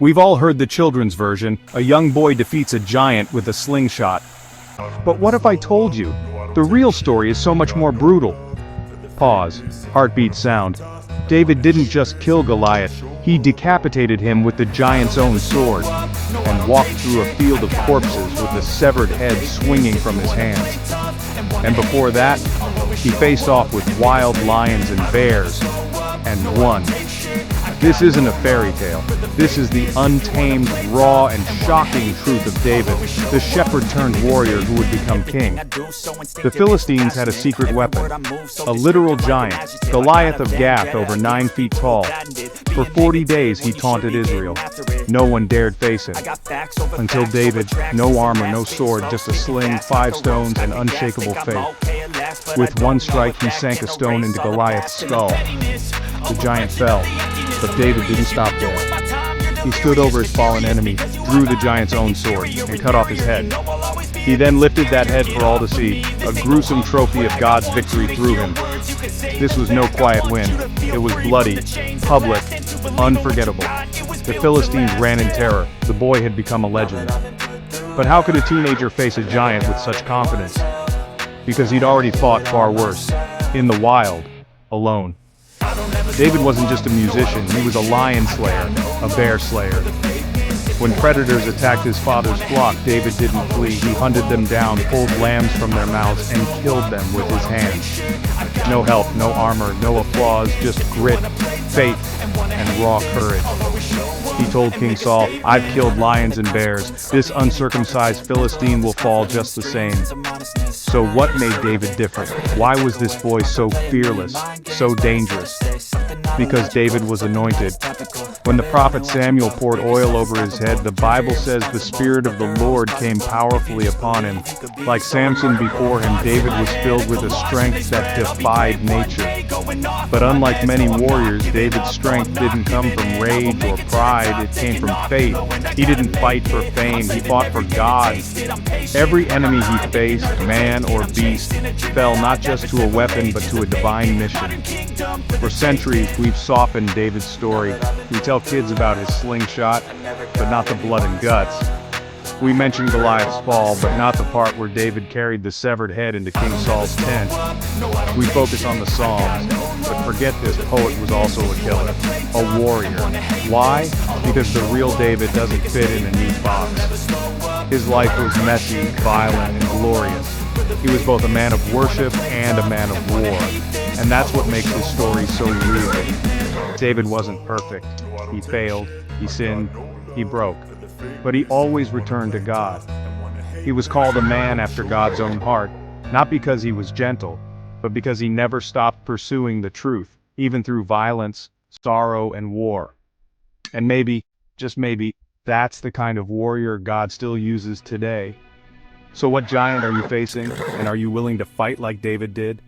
We've all heard the children's version, a young boy defeats a giant with a slingshot. But what if I told you? The real story is so much more brutal. Pause. Heartbeat sound. David didn't just kill Goliath, he decapitated him with the giant's own sword, and walked through a field of corpses with the severed head swinging from his hands. And before that, he faced off with wild lions and bears, and won. This isn't a fairy tale. This is the untamed, raw, and shocking truth of David, the shepherd-turned-warrior who would become king. The Philistines had a secret weapon, a literal giant, Goliath of Gath, over 9 feet tall. For 40 days he taunted Israel. No one dared face him. Until David, no armor, no sword, just a sling, 5 stones, and unshakable faith. With one strike he sank a stone into Goliath's skull. The giant fell, but David didn't stop there. He stood over his fallen enemy, drew the giant's own sword, and cut off his head. He then lifted that head for all to see, a gruesome trophy of God's victory through him. This was no quiet win. It was bloody, public, unforgettable. The Philistines ran in terror. The boy had become a legend. But how could a teenager face a giant with such confidence? Because he'd already fought far worse, in the wild, alone. David wasn't just a musician, he was a lion slayer, a bear slayer. When predators attacked his father's flock, David didn't flee. He hunted them down, pulled lambs from their mouths, and killed them with his hands. No help, no armor, no applause, just grit, faith, and raw courage. He told King Saul, "I've killed lions and bears. This uncircumcised Philistine will fall just the same." So what made David different? Why was this boy so fearless, so dangerous? Because David was anointed. When the prophet Samuel poured oil over his head, the Bible says the Spirit of the Lord came powerfully upon him. Like Samson before him, David was filled with a strength that defied nature. But unlike many warriors, David's strength didn't come from rage or pride, it came from faith. He didn't fight for fame, he fought for God. Every enemy he faced, man or beast, fell not just to a weapon but to a divine mission. For centuries we've softened David's story. We tell kids about his slingshot, but not the blood and guts. We mention Goliath's fall, but not the part where David carried the severed head into King Saul's tent. We focus on the Psalms, but forget this poet was also a killer, a warrior. Why? Because the real David doesn't fit in a neat box. His life was messy, violent, and glorious. He was both a man of worship and a man of war. And that's what makes his story so real. David wasn't perfect. He failed, he sinned, he broke. But he always returned to God. He was called a man after God's own heart, not because he was gentle, but because he never stopped pursuing the truth, even through violence, sorrow, and war. And maybe, just maybe, that's the kind of warrior God still uses today. So what giant are you facing, and are you willing to fight like David did?